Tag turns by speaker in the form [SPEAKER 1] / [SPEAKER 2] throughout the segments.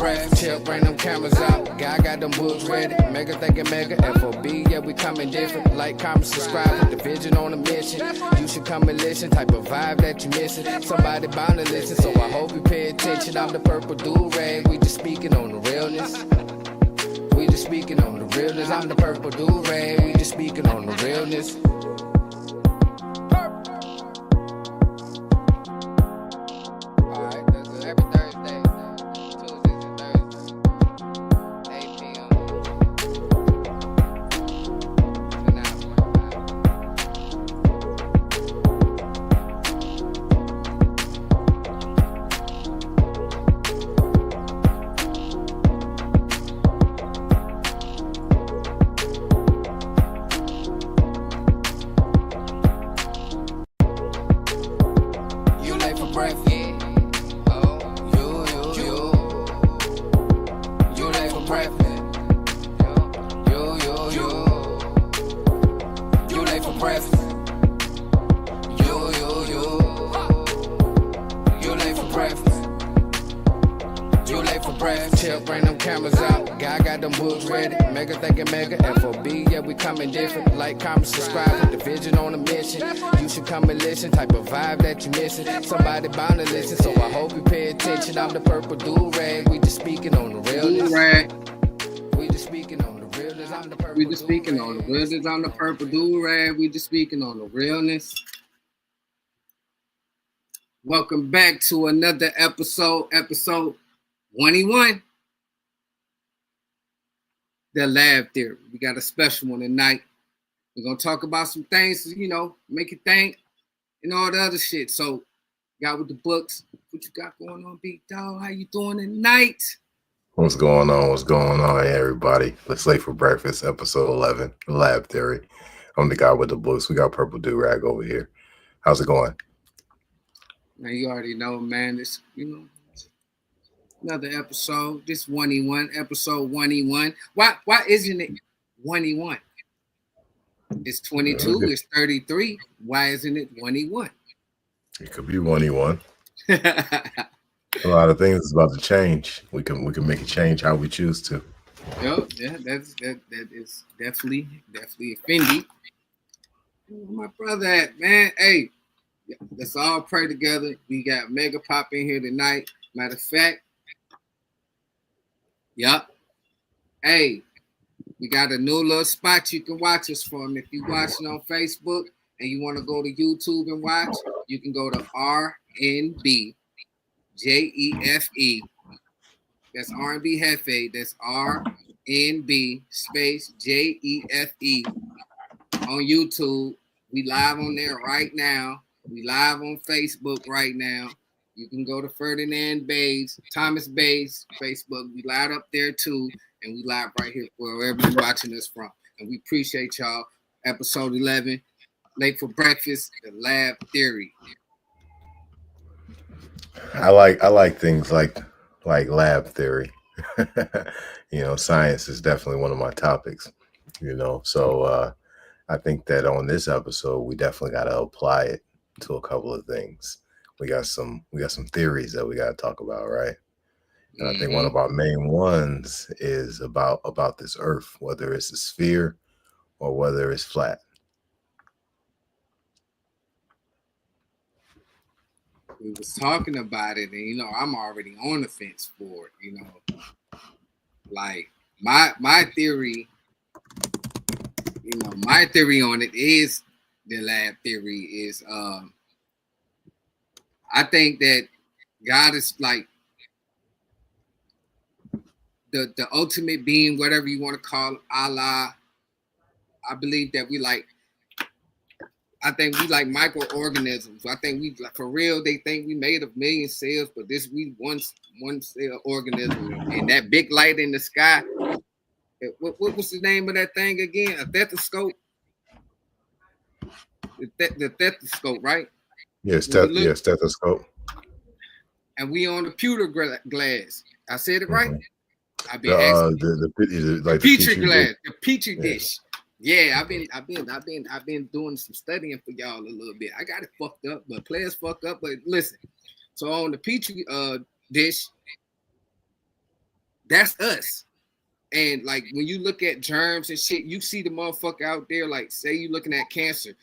[SPEAKER 1] breath, chill, bring them cameras out. Guy got them books ready, mega thinking mega. FOB, yeah, we coming different. Like, comment, subscribe, with the vision on a mission. You should come and listen, type of vibe that you missing. Somebody bound to listen, so I hope you pay attention. I'm the purple do-rag, we just speaking on the realness. We just speaking on the realness. I'm the purple do-rag, we just speaking on the realness. Chill, bring them cameras out. Guy got them books ready. Mega thinking mega. FOB, yeah, we coming different. Like, comment, subscribe, with the vision on a mission. You should come and listen. Type of vibe that you missing. Somebody bound to listen, so I hope you pay attention. I'm the purple do-rag. We just speaking on the realness. We just speaking on the realness. I'm the purple. We just speaking on the realness. I'm the purple do-rag. We just speaking on the realness. Welcome back to another episode 21. The lab theory. We got a special one tonight. We're gonna talk about some things, make you think and all the other shit. So, got with the books. What you got going on, big dog? How you doing tonight?
[SPEAKER 2] What's going on? What's going on, hey, everybody? Let's Late for Breakfast, episode 11, Lab Theory. I'm the guy with the books. We got Purple Do-Rag over here. How's it going?
[SPEAKER 1] Man, you already know, man. This, another episode. This 1E1, episode 1E1. Why isn't it 1E1? It's 22, it's 33. Why isn't it 1E1?
[SPEAKER 2] It could be 1E1. A lot of things is about to change. We can make it change how we choose to.
[SPEAKER 1] Yo, yeah, that is definitely offended. Where my brother at, man? Hey, let's all pray together. We got Mega Pop in here tonight. Matter of fact, yup. Hey, we got a new little spot you can watch us from. If you're watching on Facebook and you want to go to YouTube and watch, you can go to RNB JEFE. That's R&B Hefe. That's RNB space JEFE on YouTube. We live on there right now. We live on Facebook right now. You can go to Ferdinand Bays, Thomas Bays, Facebook. We live up there too. And we live right here wherever you're watching us from. And we appreciate y'all. Episode 11, Late for Breakfast, the Lab Theory.
[SPEAKER 2] I like things like lab theory. Science is definitely one of my topics. So I think that on this episode we definitely got to apply it to a couple of things. We got some theories that we got to talk about, right? And I think one of our main ones is about this Earth, whether it's a sphere or whether it's flat.
[SPEAKER 1] We was talking about it, and I'm already on the fence for it. Like my theory, my theory on it is the lab theory is I think that God is like the ultimate being, whatever you want to call it, Allah. I believe that I think we like microorganisms. I think we like, for real, they think we made of million cells, but we one cell organism. And that big light in the sky, what was the name of that thing again? A stethoscope? The stethoscope, right?
[SPEAKER 2] Yes, stethoscope.
[SPEAKER 1] And we on the pewter glass. I said it right? I've been
[SPEAKER 2] the
[SPEAKER 1] petri glass, the petri dish. Yeah, I've been doing some studying for y'all a little bit. I got it fucked up, but players fuck up. But listen, so on the petri dish, That's us. And like when you look at germs and shit, you see the motherfucker out there. Like say you looking at cancer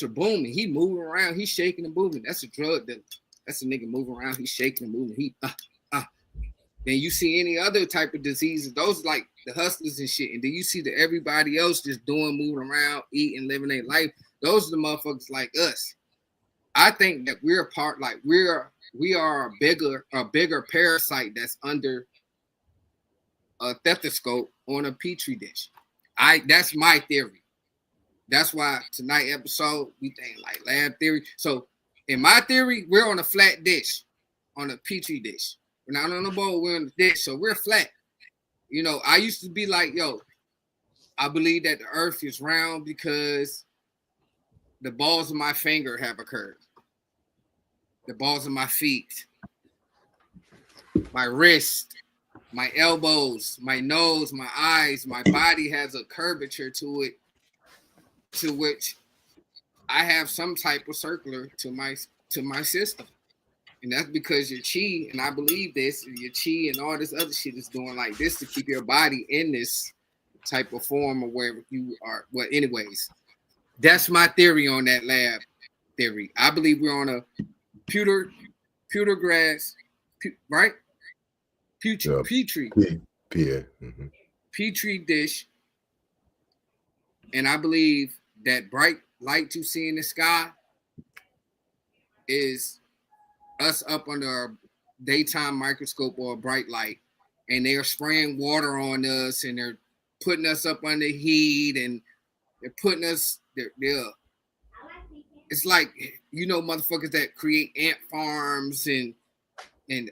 [SPEAKER 1] booming. He moving around. He shaking and moving. That's a drug dealer. That's a nigga moving around. He shaking and moving. Uh. Then you see any other type of diseases. Those like the hustlers and shit. And then you see that everybody else just doing, moving around, eating, living their life. Those are the motherfuckers like us. I think that we're a part. Like we are a bigger parasite that's under a stethoscope on a petri dish. That's my theory. That's why tonight episode we think like lab theory. So in my theory, we're on a flat dish, on a petri dish. We're not on a bowl, we're on the dish, so we're flat. You know, I used to be like, yo, I believe that the earth is round because the balls of my finger have a curve. The balls of my feet, my wrist, my elbows, my nose, my eyes, my body has a curvature to it, to which I have some type of circular to my system. And that's because your chi, and I believe this, your chi and all this other shit is doing like this to keep your body in this type of form or wherever you are. Well, anyways, that's my theory on that lab theory. I believe we're on a pewter grass, right? Petri petri dish, and I believe that bright light you see in the sky is us up under a daytime microscope or a bright light, and they are spraying water on us, and they're putting us up under heat, and they're putting us. They're it's like motherfuckers that create ant farms and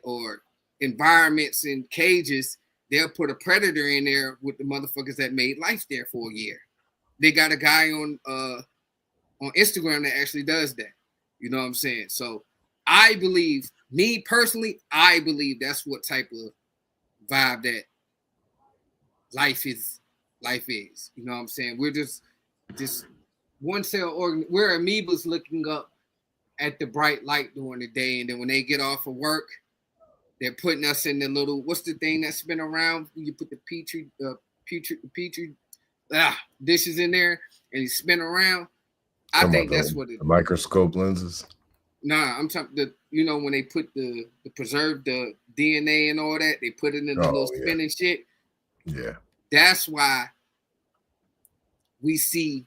[SPEAKER 1] or environments and cages. They'll put a predator in there with the motherfuckers that made life there for a year. They got a guy on Instagram that actually does that. You know what I'm saying? So I believe, me personally, I believe that's what type of vibe that life is. You know what I'm saying? We're just one cell organ. We're amoebas looking up at the bright light during the day, and then when they get off of work, they're putting us in the little, what's the thing that spin around? You put the petri dishes in there, and you spin around. I think that's what it.
[SPEAKER 2] The microscope lenses.
[SPEAKER 1] Nah, I'm talking when they put the preserve the DNA and all that, they put it in the little spinning shit.
[SPEAKER 2] Yeah.
[SPEAKER 1] That's why we see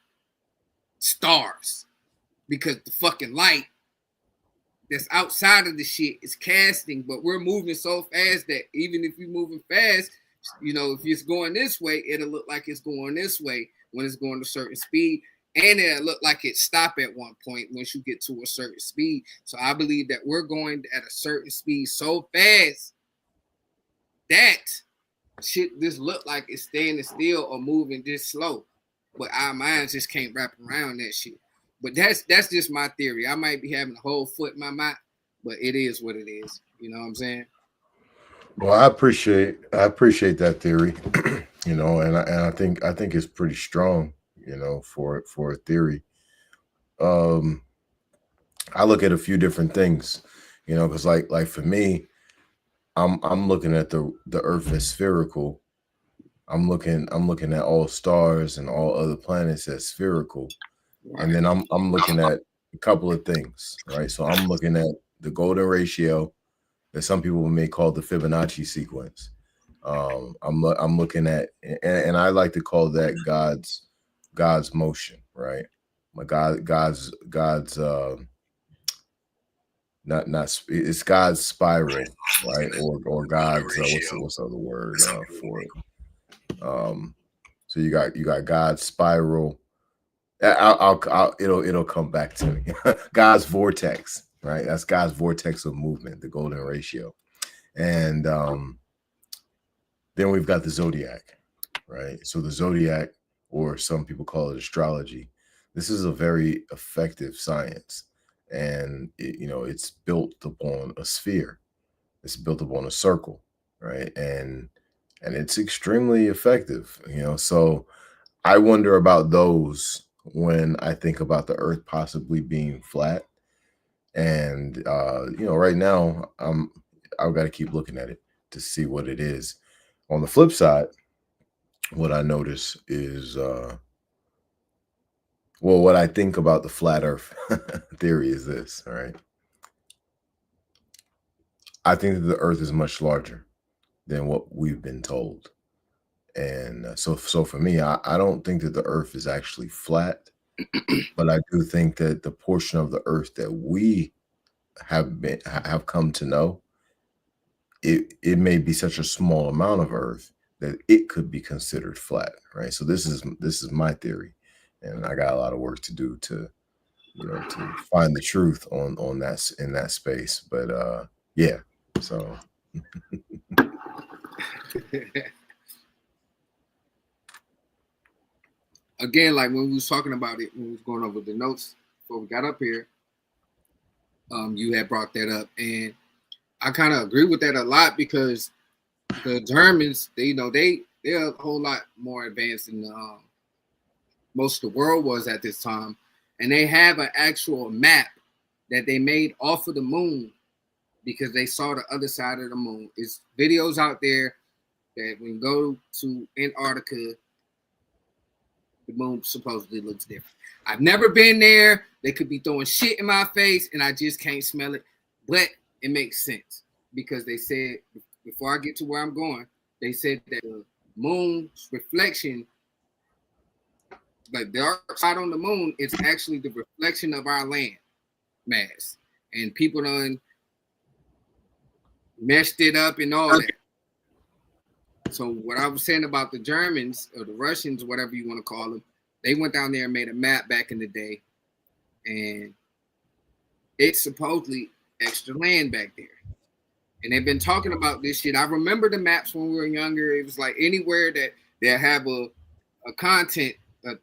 [SPEAKER 1] stars, because the fucking light that's outside of the shit is casting, but we're moving so fast that even if you're moving fast, if it's going this way, it'll look like it's going this way when it's going to a certain speed. And it'll look like it stop at one point once you get to a certain speed. So I believe that we're going at a certain speed so fast that shit just look like it's standing still or moving just slow. But our minds just can't wrap around that shit. But that's just my theory. I might be having a whole foot in my mouth, but it is what it is. You know what I'm saying?
[SPEAKER 2] Well, I appreciate that theory, and I think it's pretty strong, for a theory. I look at a few different things, because like for me, I'm looking at the Earth as spherical. I'm looking at all stars and all other planets as spherical. Right. And then I'm looking at a couple of things, right? So I'm looking at the golden ratio that some people may call the Fibonacci sequence. I'm looking at, and I like to call that God's motion, right? God's not it's God's spiral, right? Or God's what's the other word for it? So you got God's spiral. It'll come back to me. God's vortex, right? That's God's vortex of movement, the golden ratio. And then we've got the zodiac, right? So the zodiac, or some people call it astrology, this is a very effective science. And it's built upon a sphere. It's built upon a circle, right? And it's extremely effective, So I wonder about those when I think about the Earth possibly being flat. And right now I've got to keep looking at it to see what it is. On the flip side, what I notice is, well, what I think about the flat Earth theory is this. All right, I think that the Earth is much larger than what we've been told, and so for me, I don't think that the Earth is actually flat, but I do think that the portion of the Earth that we have come to know, it may be such a small amount of Earth that it could be considered flat, right? So this is my theory, and I got a lot of work to do to to find the truth on that in that space. But yeah, so
[SPEAKER 1] Again, like when we was talking about it, when we was going over the notes before we got up here, you had brought that up, and I kind of agree with that a lot because the Germans, they're a whole lot more advanced than most of the world was at this time, and they have an actual map that they made off of the moon because they saw the other side of the moon. It's videos out there that when you go to Antarctica, the moon supposedly looks different. I've never been there. They could be throwing shit in my face and I just can't smell it. But it makes sense because they said, before I get to where I'm going, they said that the moon's reflection, like the dark side on the moon, is actually the reflection of our land mass. And people done messed it up and all that. So what I was saying about the Germans or the Russians, whatever you want to call them, they went down there and made a map back in the day, and it's supposedly extra land back there. And they've been talking about this shit. I remember the maps when we were younger. It was like anywhere that they have a content, a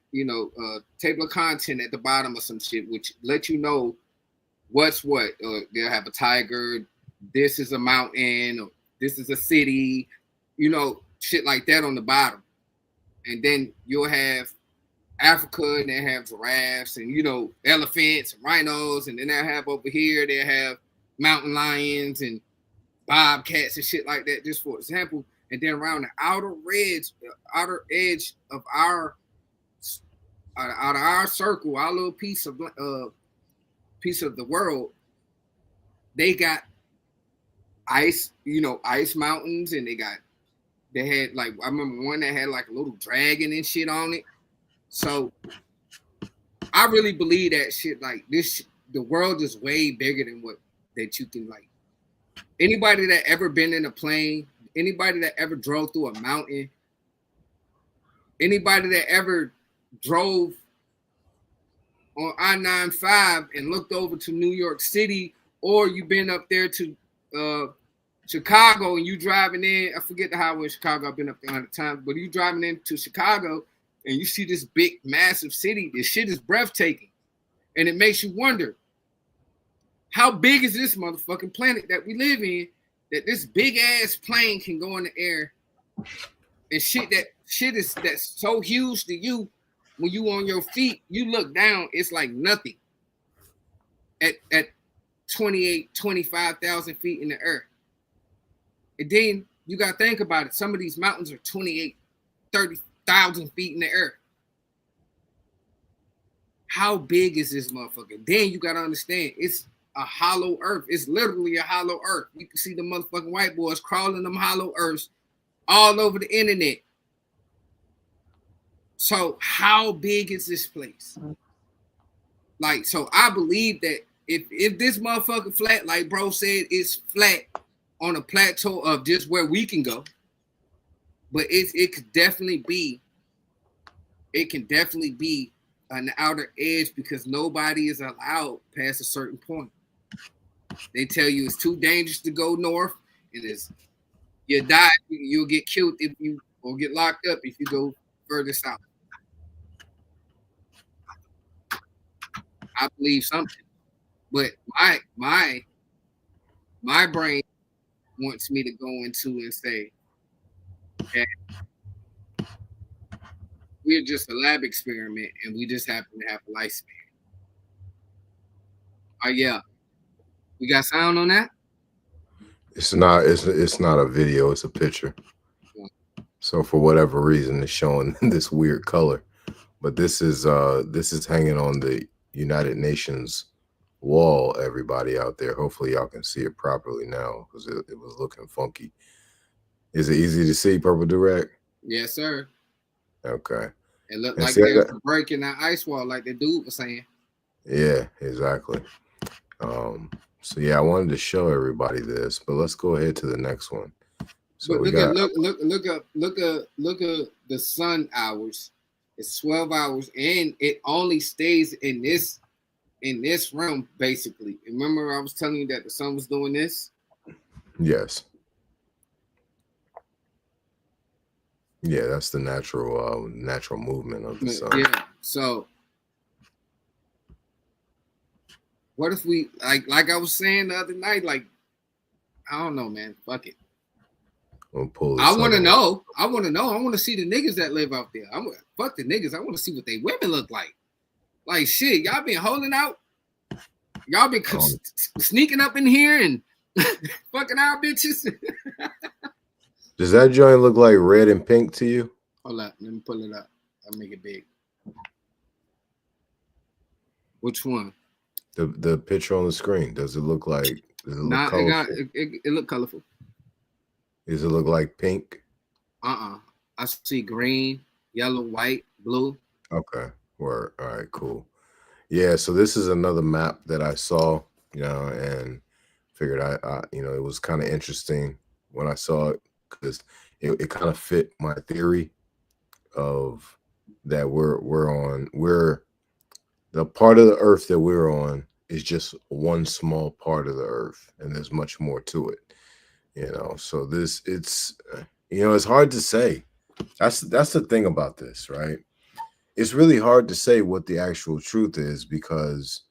[SPEAKER 1] table of content at the bottom of some shit, which let you know what's what. They'll have a tiger. This is a mountain. Or this is a city. Shit like that on the bottom. And then you'll have Africa and they have giraffes and, elephants and rhinos. And then they'll have over here, they'll have mountain lions and bobcats and shit like that, just for example. And then around the outer edge of our circle, our little piece of the world, they got ice, ice mountains, and they had like, I remember one that had like a little dragon and shit on it. So I really believe that shit, like this, the world is way bigger than what that you can like. Anybody that ever been in a plane, anybody that ever drove through a mountain, anybody that ever drove on I-95 and looked over to New York City, or you've been up there to Chicago and you driving in, I forget the highway in Chicago, I've been up there 100 times, but you driving into Chicago and you see this big, massive city, this shit is breathtaking. And it makes you wonder, how big is this motherfucking planet that we live in, that this big ass plane can go in the air and that's so huge to you, when you on your feet, you look down, it's like nothing at 25,000 feet in the air. And then you got to think about it. Some of these mountains are 30,000 feet in the air. How big is this motherfucker? Then you got to understand, it's a hollow earth. It's literally a hollow earth. You can see the motherfucking white boys crawling them hollow earths all over the internet. So how big is this place? Like, so I believe that if this motherfucker flat, like bro said, it's flat on a plateau of just where we can go, but it can definitely be an outer edge because nobody is allowed past a certain point. They tell you it's too dangerous to go north, and you'll die, you'll get killed or get locked up if you go further south. I believe something, but my brain wants me to go into and say that we're just a lab experiment and we just happen to have a lifespan. Oh yeah, we got sound on that?
[SPEAKER 2] it's not a video, it's a picture. So for whatever reason, it's showing this weird color. But this is hanging on the United Nations wall, everybody out there. Hopefully y'all can see it properly now because it was looking funky. Is it easy to see, Purple Direct?
[SPEAKER 1] Yes, sir.
[SPEAKER 2] Okay.
[SPEAKER 1] It looked
[SPEAKER 2] And
[SPEAKER 1] like
[SPEAKER 2] see,
[SPEAKER 1] there's a break in that ice wall, like the dude was saying.
[SPEAKER 2] yeah, exactly. So yeah, I wanted to show everybody this, but let's go ahead to the next one. So
[SPEAKER 1] But
[SPEAKER 2] we
[SPEAKER 1] look at
[SPEAKER 2] got
[SPEAKER 1] the sun hours. It's 12 hours, and it only stays in this realm basically. Remember, I was telling you that the sun was doing this.
[SPEAKER 2] yes, yeah, that's the natural movement of the sun.
[SPEAKER 1] Yeah. So what if we like I was saying the other night? Like, I don't know, man. Fuck it.
[SPEAKER 2] We'll pull this
[SPEAKER 1] I want to
[SPEAKER 2] up.
[SPEAKER 1] know. I want to see the niggas that live out there. Fuck the niggas. I want to see what they women look like. Like shit, y'all been holding out. Y'all been sneaking up in here and fucking our bitches.
[SPEAKER 2] Does that joint look like red and pink to you?
[SPEAKER 1] Hold up, let me pull it up. I'll make it big. Which one?
[SPEAKER 2] The picture on the screen. Does it look colorful?
[SPEAKER 1] It look colorful.
[SPEAKER 2] Does it look like pink?
[SPEAKER 1] I see green, yellow, white, blue.
[SPEAKER 2] Okay. Word. All right, cool. Yeah, so this is another map that I saw, and figured I it was kind of interesting when I saw it because it kind of fit my theory of that we're the part of the earth that we're on is just one small part of the earth, and there's much more to it. So it's hard to say. That's the thing about this, right? It's really hard to say what the actual truth is because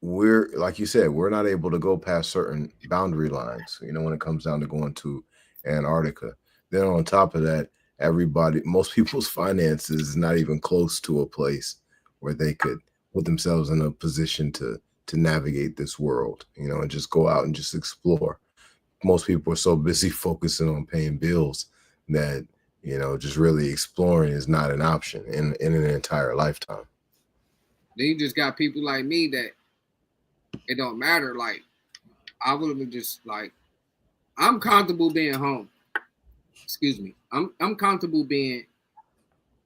[SPEAKER 2] we're, like you said, we're not able to go past certain boundary lines, when it comes down to going to Antarctica. Then on top of that, most people's finances is not even close to a place where they could put themselves in a position to navigate this world, and just go out and just explore. Most people are so busy focusing on paying bills that, just really exploring is not an option in an entire lifetime.
[SPEAKER 1] Then you just got people like me that it don't matter. Like, I would have been just like, I'm comfortable being home. Excuse me. I'm comfortable being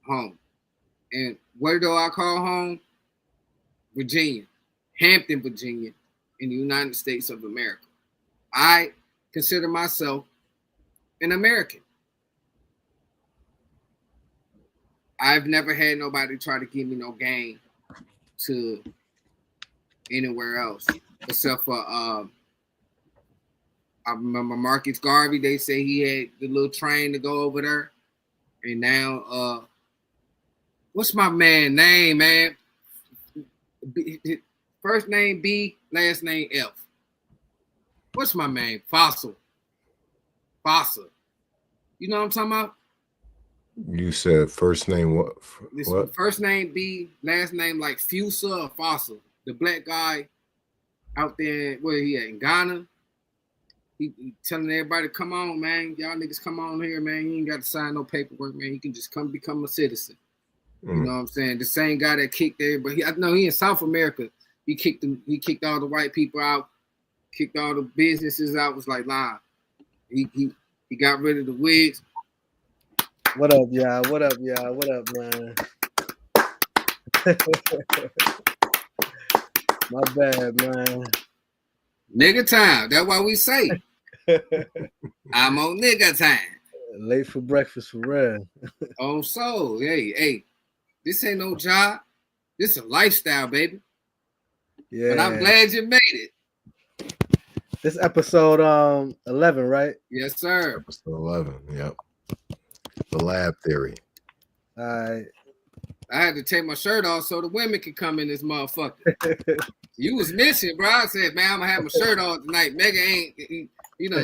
[SPEAKER 1] home. And where do I call home? Virginia. Hampton, Virginia, in the United States of America. I consider myself an American. I've never had nobody try to give me no game to anywhere else except for I remember Marcus Garvey. They say he had the little train to go over there, and now what's my man name, man? First name B, last name F. What's my name? Fossil. You know what I'm talking about?
[SPEAKER 2] You said first name what? What?
[SPEAKER 1] First name B, last name like Fusa or Fossil. The black guy out there, where he at, in Ghana. He telling everybody, come on, man. Y'all niggas come on here, man. You ain't got to sign no paperwork, man. You can just come become a citizen. You know what I'm saying? The same guy that kicked everybody. I know he in South America. He kicked all the white people out, kicked all the businesses out. Was like, nah. He got rid of the wigs.
[SPEAKER 3] What up, y'all? What up, y'all? What up, man? My bad, man.
[SPEAKER 1] Nigga time. That's why we say I'm on nigga time.
[SPEAKER 3] Late for breakfast for real.
[SPEAKER 1] Oh, so hey, this ain't no job. This is a lifestyle, baby.
[SPEAKER 3] Yeah.
[SPEAKER 1] But I'm glad you made it.
[SPEAKER 3] This episode 11, right?
[SPEAKER 1] Yes, sir.
[SPEAKER 2] Episode 11. Yep. The lab theory.
[SPEAKER 3] All right.
[SPEAKER 1] I had to take my shirt off so the women could come in this motherfucker. You was missing, bro. I said, man, I'm gonna have my shirt on tonight. Mega ain't,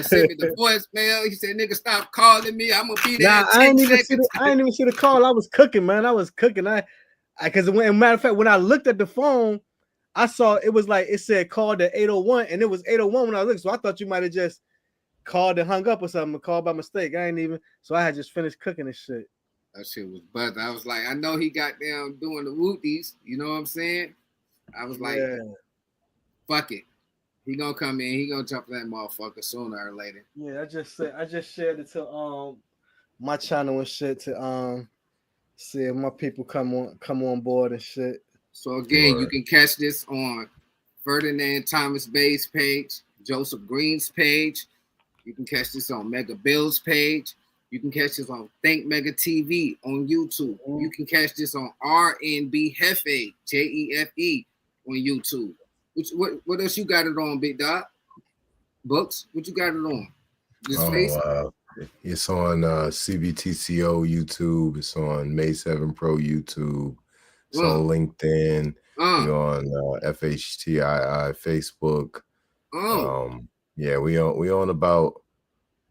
[SPEAKER 1] sent me the voicemail. He said, nigga, stop calling me. I'm gonna be there.
[SPEAKER 3] Nah, I ain't even see the call. I was cooking, man. I was cooking. Because matter of fact, when I looked at the phone, I saw it was like it said call to 801, and it was 801 when I looked. So I thought you might have just called and hung up or something. Called by mistake. I ain't even. So I had just finished cooking this shit.
[SPEAKER 1] That shit was buzz. I was like, I know he got down doing the wooties. You know what I'm saying? I was like, fuck it. He gonna come in. He gonna jump that motherfucker sooner or later.
[SPEAKER 3] Yeah, I just shared it to my channel and shit to see if my people come on board and shit.
[SPEAKER 1] So again, you can catch this on Ferdinand Thomas Bay's page, Joseph Green's page. You can catch this on Mega Bill's page. You can catch this on Think Mega TV on YouTube. You can catch this on RNB Hefe, JEFE on YouTube. What else you got it on, Big Dog? Books? What you got it on? This face?
[SPEAKER 2] It's on CBTCO YouTube. It's on May 7 Pro YouTube. It's on LinkedIn. You're on FHTII Facebook. Yeah, we on about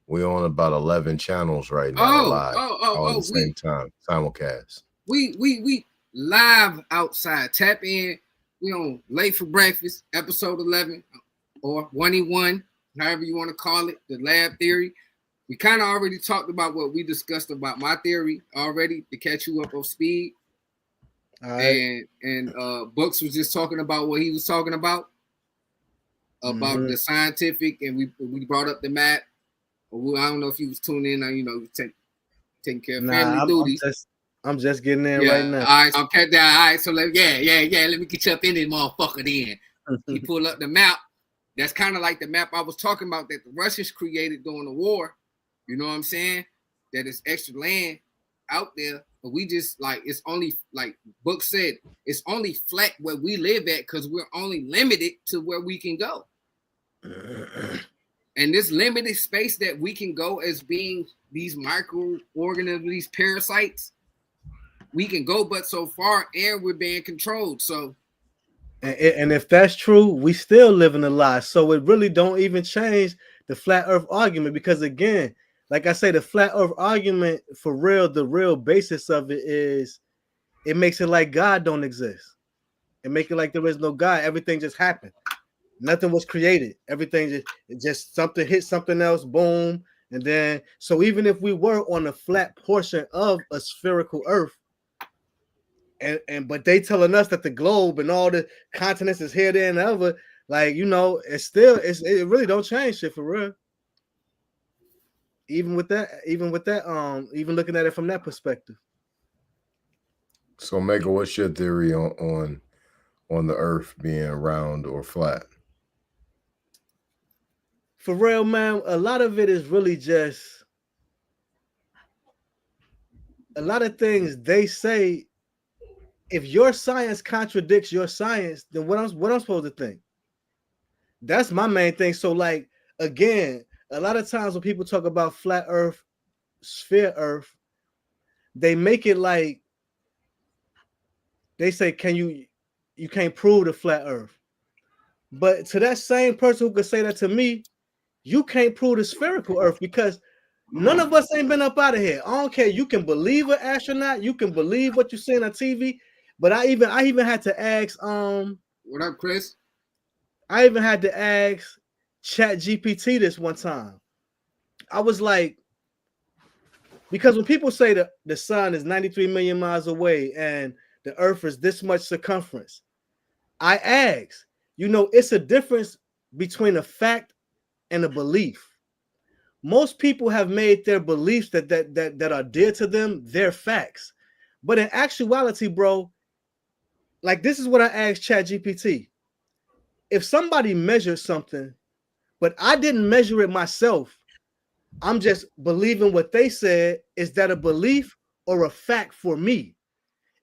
[SPEAKER 2] 11 channels right now live all at the same time, simulcast.
[SPEAKER 1] We live outside. Tap in. We on Late for Breakfast, episode 11 or 1E1, however you want to call it, the lab theory. We kind of already talked about what we discussed about my theory already to catch you up on speed. Right. And Books was just talking about what he was talking about the scientific, and we brought up the map. I don't know if he was tuning in or taking care of family duties.
[SPEAKER 3] I'm just getting in right now.
[SPEAKER 1] All right, okay, all right. So let me get you up in this motherfucker then. He pulled up the map. That's kind of like the map I was talking about that the Russians created during the war. You know what I'm saying? That it's extra land out there, but we just it's only like Book said, it's only flat where we live at because we're only limited to where we can go. And this limited space that we can go as being these microorganisms, these parasites, we can go but so far, and we're being controlled. So,
[SPEAKER 3] and if that's true, we still live in a lie. So it really don't even change the flat Earth argument because again, like I say, the flat Earth argument for real, the real basis of it is it makes it like God don't exist. It makes it like there is no God. Everything just happened. Nothing was created. Everything just something hit something else, boom. And then, so even if we were on a flat portion of a spherical Earth, but they telling us that the globe and all the continents is here, there, and ever, it really don't change shit for real. Even with that, even looking at it from that perspective.
[SPEAKER 2] So, Mega, what's your theory on the Earth being round or flat?
[SPEAKER 3] For real, man, a lot of it is really just a lot of things they say. If your science contradicts your science, then what I'm supposed to think? That's my main thing. So, again, a lot of times when people talk about flat Earth, sphere Earth, they make it like they say, you can't prove the flat Earth. But to that same person who could say that to me, you can't prove the spherical Earth because none of us ain't been up out of here. I don't care. You can believe an astronaut, you can believe what you see on TV. But I even had to ask
[SPEAKER 1] what up, Chris?
[SPEAKER 3] I even had to ask ChatGPT this one time. I was like, because when people say that the sun is 93 million miles away and the earth is this much circumference, I ask, it's a difference between a fact and a belief. Most people have made their beliefs that are dear to them their facts. But in actuality, bro, this is what I asked ChatGPT. If somebody measured something, but I didn't measure it myself, I'm just believing what they said. Is that a belief or a fact for me?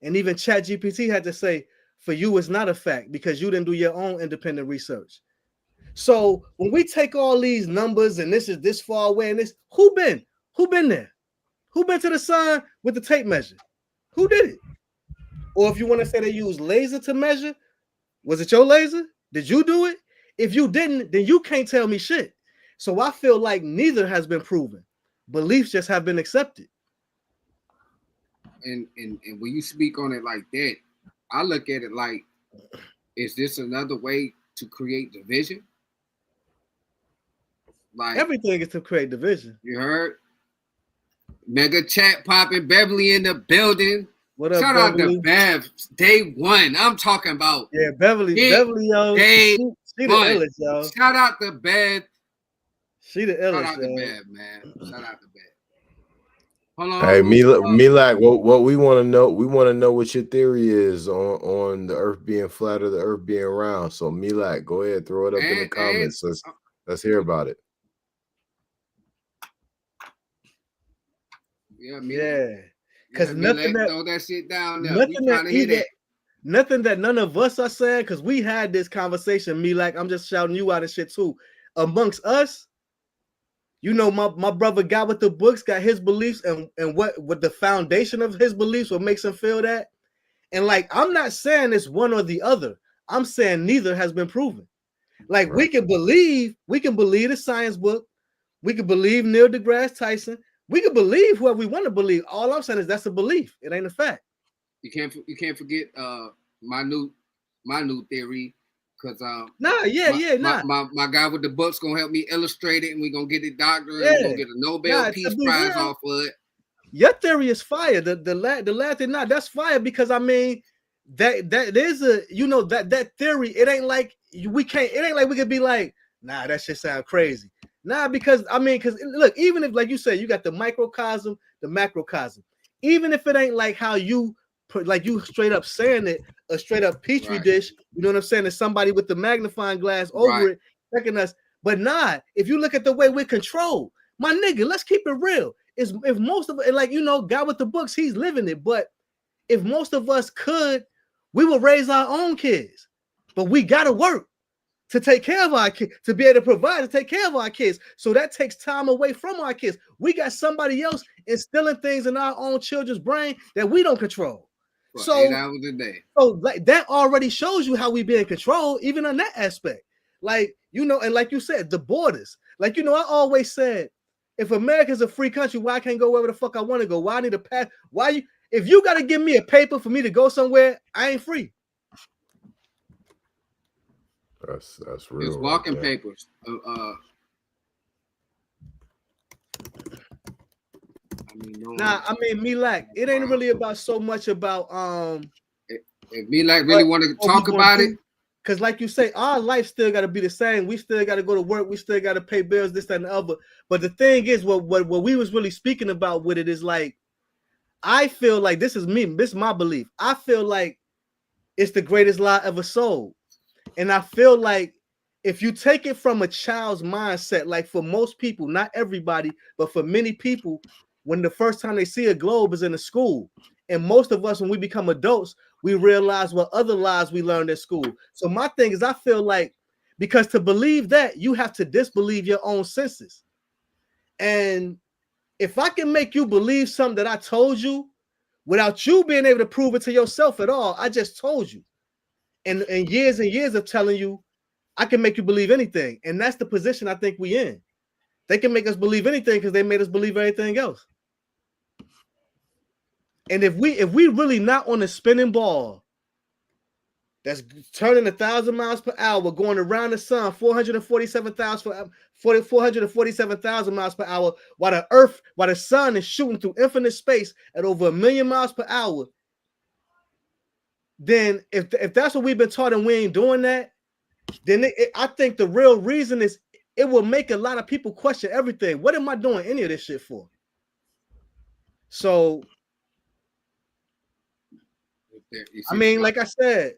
[SPEAKER 3] And even ChatGPT had to say, for you, it's not a fact because you didn't do your own independent research. So when we take all these numbers and this is this far away and this, who been there? Who been to the sun with the tape measure? Who did it? Or if you want to say they use laser to measure, was it your laser? Did you do it? If you didn't, then you can't tell me shit. So I feel like neither has been proven. Beliefs just have been accepted.
[SPEAKER 1] And when you speak on it like that, I look at it like, is this another way to create division? Like
[SPEAKER 3] everything is to create division.
[SPEAKER 1] you heard. Mega chat popping, Beverly in the building.
[SPEAKER 3] What up,
[SPEAKER 1] Shout out to
[SPEAKER 3] Beverly?
[SPEAKER 1] Bev, day one. I'm talking about.
[SPEAKER 3] Yeah, Beverly, yo,
[SPEAKER 1] Day
[SPEAKER 3] she the
[SPEAKER 1] one.
[SPEAKER 3] illest, yo.
[SPEAKER 1] Shout out to Bev.
[SPEAKER 3] She the illest,
[SPEAKER 1] Shout out
[SPEAKER 3] yo.
[SPEAKER 1] to Bev, man. Shout out to Bev. Hold on.
[SPEAKER 2] Hey, Milak, what we want to know what your theory is on the Earth being flat or the Earth being round. So Milak, go ahead, throw it up in the comments. Let's hear about it.
[SPEAKER 1] Yeah,
[SPEAKER 3] because nothing that
[SPEAKER 1] throw that shit down there.
[SPEAKER 3] Nothing that none of us are saying, because we had this conversation. Milak, I'm just shouting you out and shit too. Amongst us, you know, my brother got with the books, got his beliefs, and what the foundation of his beliefs, what makes him feel that. And like, I'm not saying it's one or the other. I'm saying neither has been proven. Like, right. we can believe the science book, we can believe Neil deGrasse Tyson, we can believe whoever we want to believe. All I'm saying is that's a belief. It ain't a fact.
[SPEAKER 1] You can't forget my new theory. Cause
[SPEAKER 3] my
[SPEAKER 1] guy with the books gonna help me illustrate it, and we're gonna get it doctored, and we're gonna get a Nobel Peace Prize off of it.
[SPEAKER 3] Your theory is fire. The last not that's fire, because I mean that there's a, you know, that theory, it ain't like we could be like, nah, that shit sound crazy. Nah, because I mean, because look, even if, like you said, you got the microcosm, the macrocosm, even if it ain't like how you put, like you straight up saying it, a straight up petri dish, you know what I'm saying? There's somebody with the magnifying glass over it, checking us. But nah, if you look at the way we're controlled, my nigga, let's keep it real. If most of it, like, you know, guy with the books, he's living it. But if most of us could, we would raise our own kids. But we gotta work to take care of our kids, to be able to provide, to take care of our kids. So that takes time away from our kids. We got somebody else instilling things in our own children's brain that we don't control.
[SPEAKER 1] For
[SPEAKER 3] so
[SPEAKER 1] 8 hours a day.
[SPEAKER 3] So like that already shows you how we be in control, even on that aspect. Like, you know, and like you said, the borders. Like, you know, I always said, if America's a free country, why I can't go wherever the fuck I want to go? Why I need a pass? If you got to give me a paper for me to go somewhere, I ain't free.
[SPEAKER 2] That's real.
[SPEAKER 1] It's walking papers.
[SPEAKER 3] I mean, Milak, it ain't really about so much about
[SPEAKER 1] if Milak really want to talk about it,
[SPEAKER 3] because like you say, our life still got to be the same. We still got to go to work. We still got to pay bills, this, that, and the other. But the thing is, what we was really speaking about with it is like, I feel like this is my belief. I feel like it's the greatest lie ever sold. And I feel like if you take it from a child's mindset, like for most people, not everybody, but for many people, when the first time they see a globe is in a school, and most of us, when we become adults, we realize what other lies we learned at school. So my thing is, I feel like, because to believe that, you have to disbelieve your own senses. And if I can make you believe something that I told you without you being able to prove it to yourself at all, I just told you. And years of telling you, I can make you believe anything. And that's the position I think we in. They can make us believe anything because they made us believe everything else. And if we really not on a spinning ball that's turning 1,000 miles per hour, going around the sun 447,000 miles per hour, while the sun is shooting through infinite space at over 1 million miles per hour, then if that's what we've been taught and we ain't doing that, then I think the real reason is it will make a lot of people question everything. What am I doing any of this shit for? So, I mean, like I said,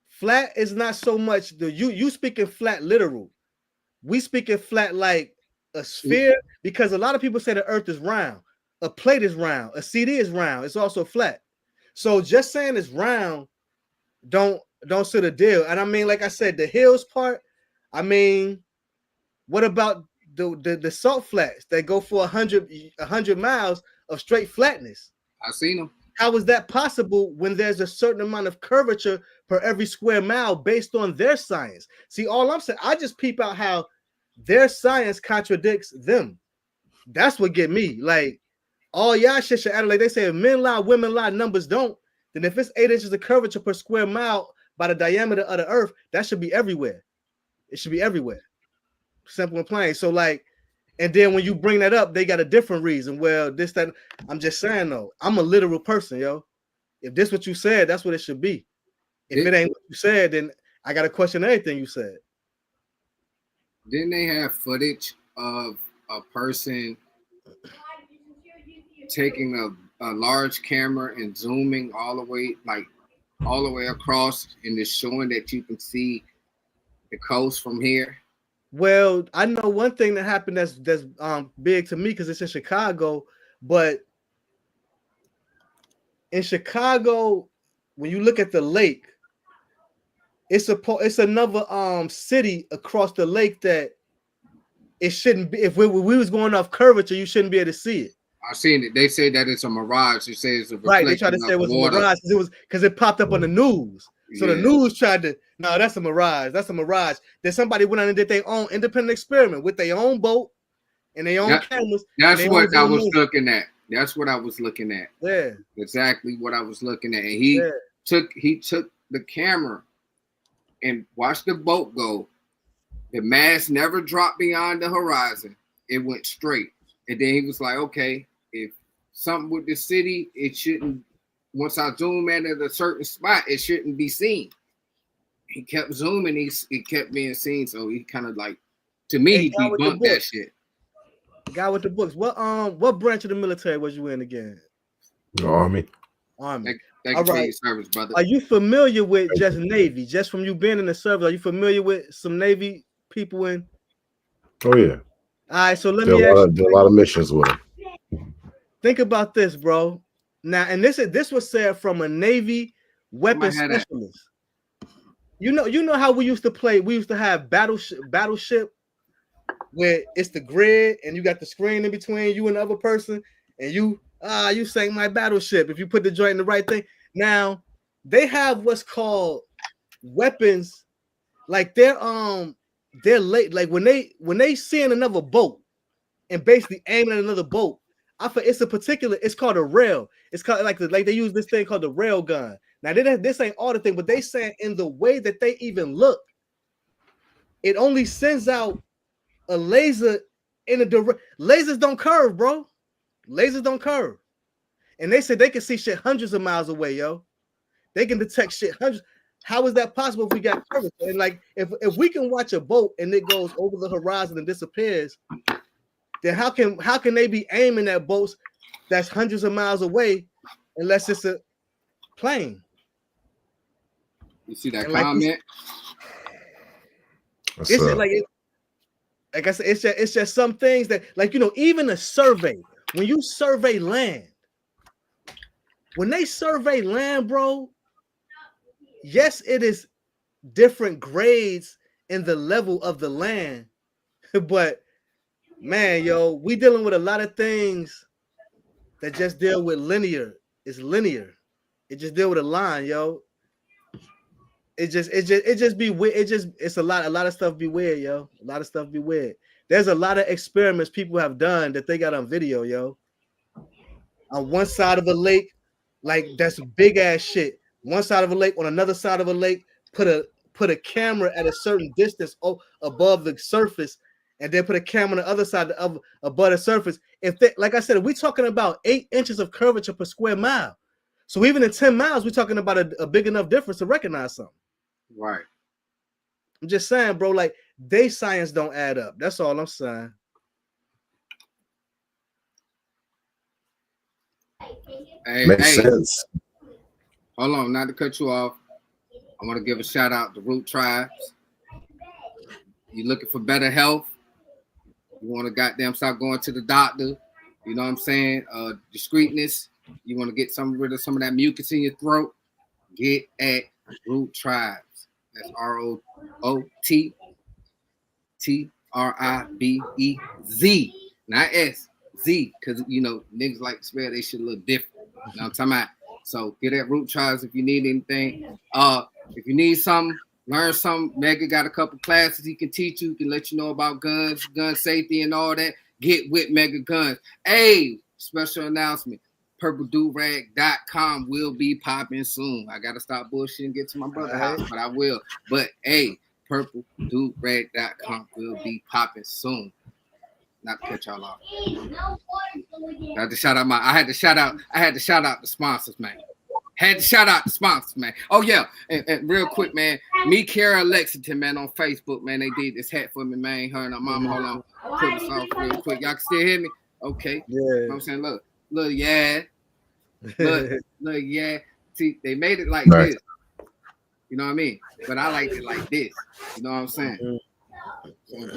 [SPEAKER 3] flat is not so much you speaking flat literal. We speaking flat like a sphere, because a lot of people say the earth is round. A plate is round. A CD is round. It's also flat. So just saying it's round don't sit a deal. And I mean, like I said, the hills part, I mean, what about the salt flats that go for 100 miles of straight flatness?
[SPEAKER 1] I've seen them.
[SPEAKER 3] How is that possible when there's a certain amount of curvature per every square mile based on their science? See, all I'm saying, I just peep out how their science contradicts them. That's what get me. Like, all y'all shit should add, like they say, if men lie, women lie, numbers don't. Then if it's 8 inches of curvature per square mile by the diameter of the earth, that should be everywhere. It should be everywhere. Simple and plain. So like, and then when you bring that up, they got a different reason. Well, this, that, I'm just saying though, I'm a literal person, yo. If this what you said, that's what it should be. If it ain't what you said, then I got to question everything you said.
[SPEAKER 1] Didn't they have footage of a person taking a large camera and zooming all the way across and just showing that you can see the coast from here?
[SPEAKER 3] Well, I know one thing that happened that's big to me because it's in Chicago, but in Chicago, when you look at the lake, it's another city across the lake that it shouldn't be. If we was going off curvature, you shouldn't be able to see it.
[SPEAKER 1] I've seen it. They say that it's a mirage. They say it's a reflection
[SPEAKER 3] right. They tried to say it was a mirage because it popped up on the news. So the news tried to, no, that's a mirage. That's a mirage. Then somebody went out and did their own independent experiment with their own boat and their own cameras.
[SPEAKER 1] That's what I was looking at. That's what I was looking at.
[SPEAKER 3] Yeah.
[SPEAKER 1] Exactly what I was looking at. And he took the camera and watched the boat go. The mast never dropped beyond the horizon. It went straight. And then he was like, okay, if something with the city, it shouldn't, once I zoom in at a certain spot, it shouldn't be seen. He kept zooming, it kept being seen. So he kind of like, to me, he debunked that shit.
[SPEAKER 3] Guy with the books. What branch of the military was you in again?
[SPEAKER 2] The Army.
[SPEAKER 1] Thank you for your service, brother.
[SPEAKER 3] Are you familiar with just Navy? Just from you being in the service, are you familiar with some Navy people in?
[SPEAKER 2] Oh yeah.
[SPEAKER 3] All right, so let me ask you.
[SPEAKER 2] A lot of missions with them.
[SPEAKER 3] Think about this, bro. Now, and this was said from a Navy weapons specialist. You know how we used to play. We used to have battleship, where it's the grid and you got the screen in between you and the other person, and you sank my battleship if you put the joint in the right thing. Now they have what's called weapons, like they're late, like when they seeing another boat and basically aiming at another boat. It's called a rail. It's called like they use this thing called the rail gun. Now this ain't all the thing, but they saying in the way that they even look, it only sends out a laser in a direct. Lasers don't curve, bro. Lasers don't curve. And they said they can see shit hundreds of miles away, yo. They can detect shit hundreds. How is that possible if we got curvature? And like if we can watch a boat and it goes over the horizon and disappears, then how can they be aiming at boats that's hundreds of miles away unless it's a plane?
[SPEAKER 1] You see that comment?
[SPEAKER 3] Like I said, it's just some things that, like, even a survey, when you survey land, when they survey land, bro, yes, it is different grades in the level of the land, but man, yo, we dealing with a lot of things that just deal with linear. It's linear. It just deal with a line, yo. It just be weird. It's a lot of stuff be weird, yo. A lot of stuff be weird. There's a lot of experiments people have done that they got on video, yo. On one side of a lake, like that's big ass shit. One side of a lake, on another side of a lake, put a camera at a certain distance above the surface, and then put a camera on the other side of above the surface. Like I said, we're talking about 8 inches of curvature per square mile. So even in 10 miles, we're talking about a big enough difference to recognize something.
[SPEAKER 1] Right.
[SPEAKER 3] I'm just saying, bro, like they science don't add up. That's all I'm saying.
[SPEAKER 2] Makes sense.
[SPEAKER 1] Hold on, not to cut you off. I want to give a shout out to Root Tribes. You looking for better health? You want to goddamn stop going to the doctor? You know what I'm saying? Discreetness. You want to get rid of some of that mucus in your throat? Get at Root Tribes. That's ROOTTRIBEZ, not S, Z, because niggas like to spell they shit a little different. You know what I'm talking about? So get at Root Tribes if you need anything. If you need something, learn something. Mega got a couple classes he can teach you. He can let you know about guns, gun safety, and all that. Get with Mega Guns. Hey, special announcement. PurpleDurag.com will be popping soon. I gotta stop bullshitting and get to my brother's house, but I will. But hey, purpledurag.com will be popping soon. Not to cut y'all off. I had to shout out the sponsors, man. Had to shout out the sponsors, man. Oh yeah, and real quick, man. Me, Kara, Lexington, man, on Facebook, man. They did this hat for me, man. Her and her mama. Hold on, put this off real quick. Y'all can still hear me? Okay.
[SPEAKER 3] Yeah.
[SPEAKER 1] You know what I'm saying, look, yeah, look, yeah. See, they made it like
[SPEAKER 2] Right.
[SPEAKER 1] this. You know what I mean? But I liked it like this. You know what I'm saying? So, look,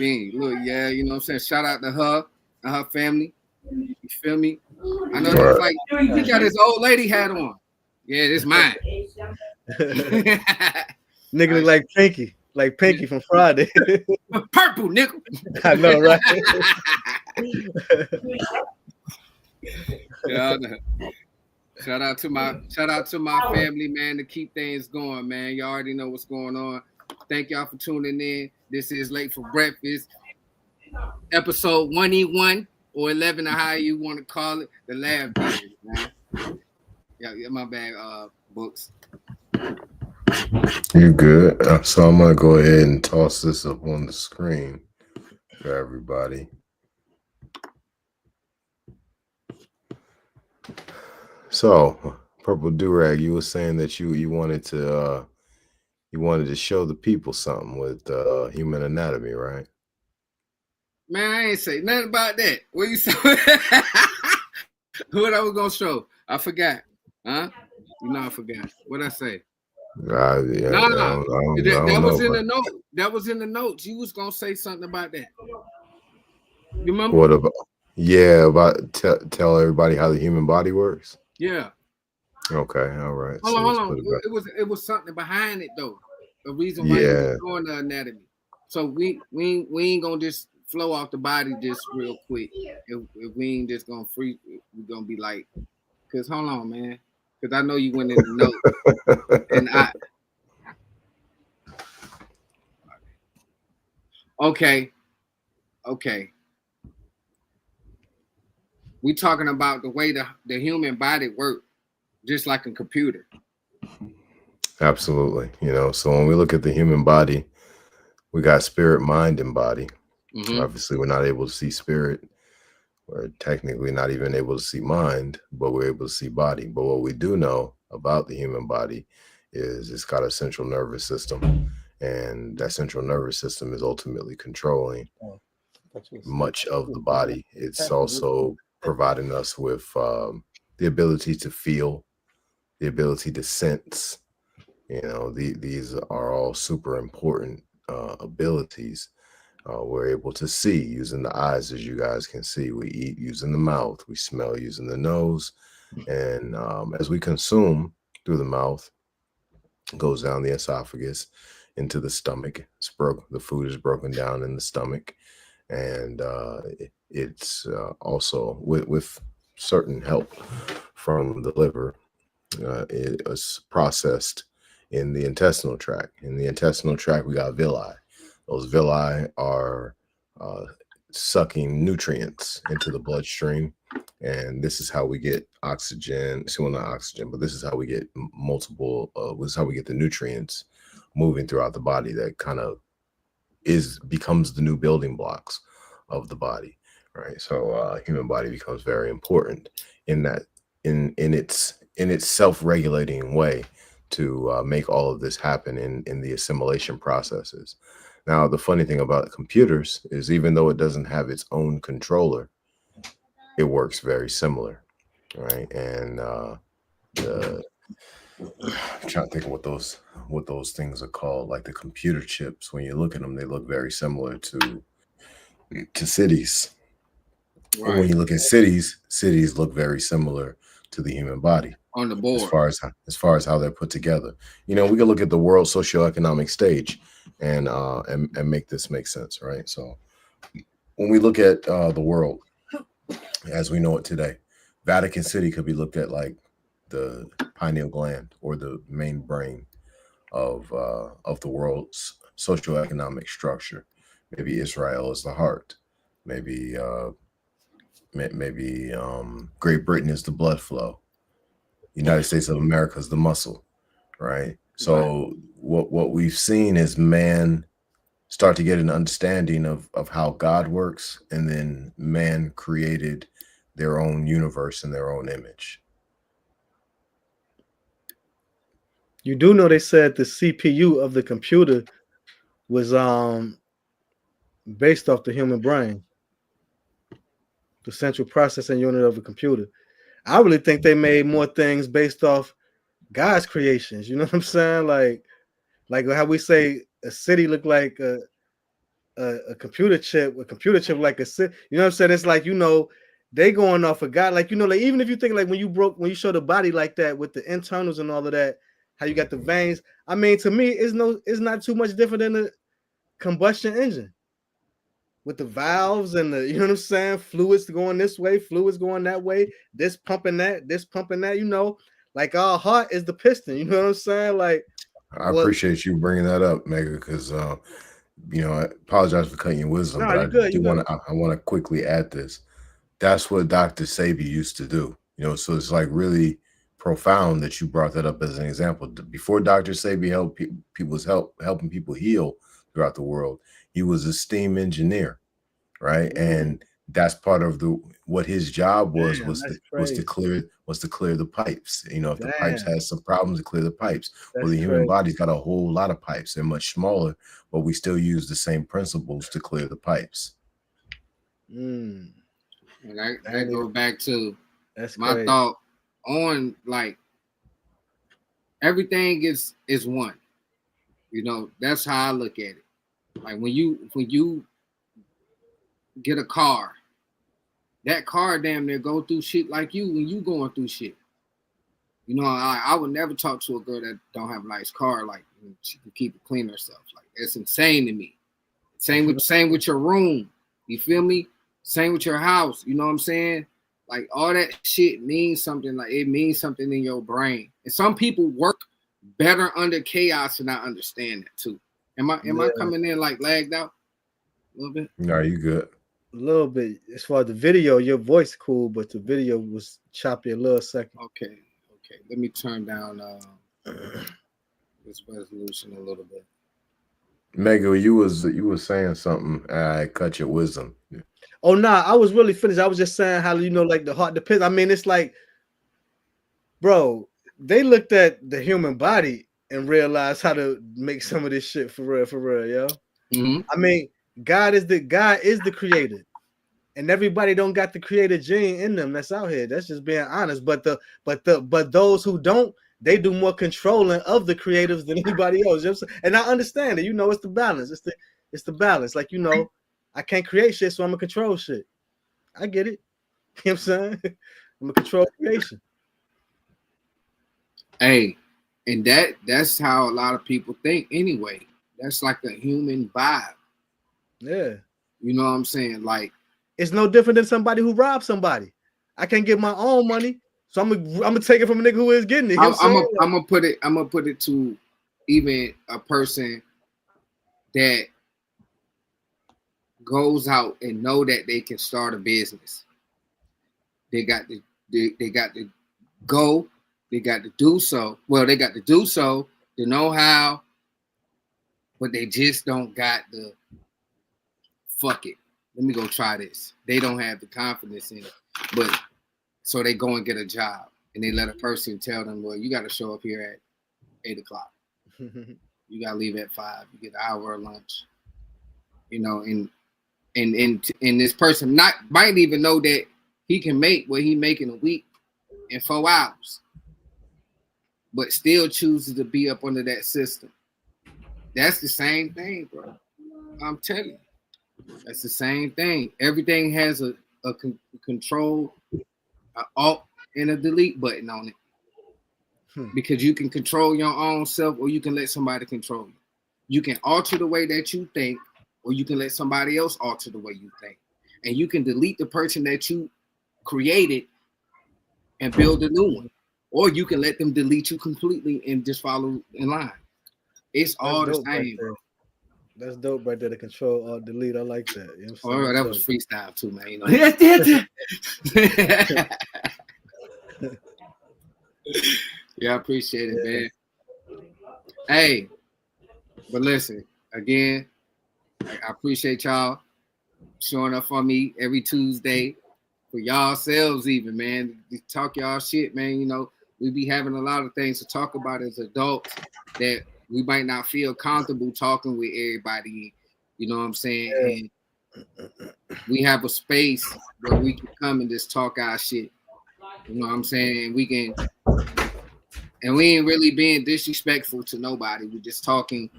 [SPEAKER 1] yeah. You know what I'm saying? Shout out to her and her family. You feel me? I know that's like he got his old lady hat on. Yeah, this mine.
[SPEAKER 3] Nigga look like Pinky from Friday.
[SPEAKER 1] Purple, nigga.
[SPEAKER 3] I know, right?
[SPEAKER 1] Yeah, I know. Shout out to my family, man, to keep things going, man. Y'all already know what's going on. Thank y'all for tuning in. This is Late for Breakfast, episode 1E1 or 11, or how you want to call it. The Lab Vision, man. Yeah, my bad, books.
[SPEAKER 2] You good? So I'm gonna go ahead and toss this up on the screen for everybody. So, Purple Durag, you were saying that you wanted to show the people something with human anatomy, right?
[SPEAKER 1] Man, I ain't say nothing about that. What you say? What I was gonna show? I forgot. Huh? You know I forgot. What I say?
[SPEAKER 2] Yeah,
[SPEAKER 1] That was in the note. That was in the notes. You was gonna say something about that. You remember?
[SPEAKER 2] What about? Yeah, about tell everybody how the human body works.
[SPEAKER 1] Yeah.
[SPEAKER 2] Okay, all right.
[SPEAKER 1] Hold on. It was something behind it though. The reason why you're doing the anatomy. So we ain't gonna just flow off the body just real quick. If we ain't just gonna free, we're gonna be like, cause hold on, man. Cause I know you went in the note. And Okay. We talking about the way the human body works, just like a computer.
[SPEAKER 2] Absolutely. So when we look at the human body, we got spirit, mind, and body. Mm-hmm. Obviously, we're not able to see spirit. We're technically not even able to see mind, but we're able to see body. But what we do know about the human body is it's got a central nervous system, and that central nervous system is ultimately controlling much of the body. It's also providing us with the ability to feel, the ability to sense. These are all super important abilities. We're able to see using the eyes, as you guys can see. We eat using the mouth. We smell using the nose. And as we consume through the mouth, it goes down the esophagus into the stomach. The food is broken down in the stomach. And it's also with certain help from the liver, it is processed in the intestinal tract. In the intestinal tract, we got villi. Those villi are sucking nutrients into the bloodstream. And this is how we get oxygen. Well, not oxygen, but this is how we get this is how we get the nutrients moving throughout the body. That kind of becomes the new building blocks of the body, right? So human body becomes very important in that, in its self-regulating way to make all of this happen in the assimilation processes. Now, the funny thing about computers is even though it doesn't have its own controller, it works very similar, right? And I'm trying to think of what those things are called, like the computer chips. When you look at them, they look very similar to cities. Right. When you look at cities look very similar to the human body
[SPEAKER 1] on the board,
[SPEAKER 2] as far as how they're put together. We can look at the world socioeconomic stage and make this make sense, right? So when we look at the world as we know it today, Vatican City could be looked at like the pineal gland or the main brain of the world's socioeconomic structure. Maybe Israel is the heart. Maybe Great Britain is the blood flow. United States of America is the muscle, right? So what we've seen is man start to get an understanding of how God works, and then man created their own universe in their own image.
[SPEAKER 3] You do know they said the CPU of the computer was based off the human brain, the central processing unit of a computer. I really think they made more things based off God's creations. You know what I'm saying? Like how we say a city look like a computer chip like a city. You know what I'm saying? It's like, you know, they going off of God. Like, you know, like even if you think like when you show the body like that with the internals and all of that, how you got the veins. I mean, to me, it's not too much different than a combustion engine with the valves and the, you know what I'm saying, fluids going this way, fluids going that way, this pumping that, you know, like our heart is the piston, you know what I'm saying? Like,
[SPEAKER 2] I
[SPEAKER 3] well,
[SPEAKER 2] appreciate you bringing that up, Mega, because you know, I apologize for cutting your wisdom,
[SPEAKER 3] no,
[SPEAKER 2] but
[SPEAKER 3] you
[SPEAKER 2] I
[SPEAKER 3] good,
[SPEAKER 2] do
[SPEAKER 3] you good.
[SPEAKER 2] I want to quickly add this. That's what Dr. Sabi used to do. You know, so it's like really profound that you brought that up as an example. Before Dr. Sabi helped helping people heal throughout the world, he was a steam engineer, right? And that's part of what his job was
[SPEAKER 3] Damn, that's
[SPEAKER 2] was to
[SPEAKER 3] crazy.
[SPEAKER 2] clear the pipes. You know, if the pipes
[SPEAKER 3] Damn,
[SPEAKER 2] had some problems, to clear the pipes. Well,
[SPEAKER 3] that's
[SPEAKER 2] the human
[SPEAKER 3] crazy.
[SPEAKER 2] body's got a whole lot of pipes. They're much smaller, but we still use the same principles to clear the pipes.
[SPEAKER 3] Mm,
[SPEAKER 1] And that goes back to
[SPEAKER 3] that's
[SPEAKER 1] my
[SPEAKER 3] crazy.
[SPEAKER 1] thought on like everything is one. You know, that's how I look at it. Like when you get a car, that car damn near go through shit like you when you going through shit. You know, I would never talk to a girl that don't have a nice car. Like she can keep it clean herself. Like it's insane to me. Same with your room. You feel me? Same with your house. You know what I'm saying? Like all that shit means something. Like it means something in your brain. And some people work better under chaos, and I understand that too. Am I coming in like lagged out a little bit?
[SPEAKER 2] No, you good.
[SPEAKER 3] A little bit. As far as the video, your voice cool, but the video was choppy a little second.
[SPEAKER 1] Okay. Let me turn down this resolution a little bit.
[SPEAKER 2] Mega, you was saying something. I cut your wisdom.
[SPEAKER 3] Oh nah, I was really finished. I was just saying how, you know, like the heart depends. I mean, it's like, bro, they looked at the human body and realized how to make some of this shit for real, yo.
[SPEAKER 1] Mm-hmm.
[SPEAKER 3] I mean, God is the creator, and everybody don't got the creator gene in them that's out here. That's just being honest. But those who don't, they do more controlling of the creatives than anybody else. You know what I'm saying? And I understand it. You know, it's the balance. It's the balance. Like, you know, I can't create shit, so I'm gonna control shit. I get it. You know what I'm saying? I'm gonna control creation.
[SPEAKER 1] Hey, and that's how a lot of people think anyway. That's like a human vibe.
[SPEAKER 3] Yeah.
[SPEAKER 1] You know what I'm saying? Like
[SPEAKER 3] it's no different than somebody who robbed somebody. I can't get my own money, so I'm gonna take it from a nigga who is getting it. You know
[SPEAKER 1] I'm gonna put it to even a person that goes out and know that they can start a business. They got to go. They got to do so. Well, they got to do so, the know-how, but they just don't got the fuck it. Let me go try this. They don't have the confidence in it. But so they go and get a job and they let a person tell them, well, you got to show up here at 8 o'clock. You got to leave at 5. You get an hour of lunch. You know, and this person might even know that he can make what he make in a week in 4 hours, but still chooses to be up under that system. That's the same thing, bro. I'm telling you. That's the same thing. Everything has a control, an alt, and a delete button on it. Because you can control your own self, or you can let somebody control you. You can alter the way that you think, or you can let somebody else alter the way you think. And you can delete the person that you created and build a new one. Or you can let them delete you completely and just follow in line. It's all the same, bro.
[SPEAKER 3] That's dope right there. The control or delete. I like that. You know what
[SPEAKER 1] I'm saying? That was freestyle too, man. You know. Yeah, I appreciate it, man. Hey, but listen, again, I appreciate y'all showing up for me every Tuesday. For y'all selves even, man. Talk y'all shit, man. You know, we be having a lot of things to talk about as adults that we might not feel comfortable talking with everybody. You know what I'm saying?
[SPEAKER 3] Yeah.
[SPEAKER 1] And we have a space where we can come and just talk our shit. You know what I'm saying? And we ain't really being disrespectful to nobody. We're just talking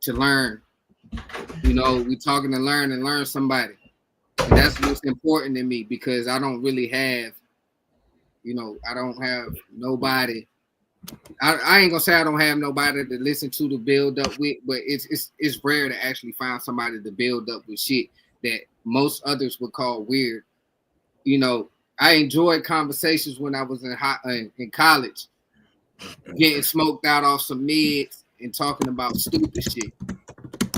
[SPEAKER 1] to learn. You know, we talking to learn somebody. And that's what's important to me because I don't really have, you know, I don't have nobody. I ain't gonna say I don't have nobody to listen to build up with, but it's rare to actually find somebody to build up with shit that most others would call weird. You know, I enjoyed conversations when I was in college, getting smoked out off some meds and talking about stupid shit.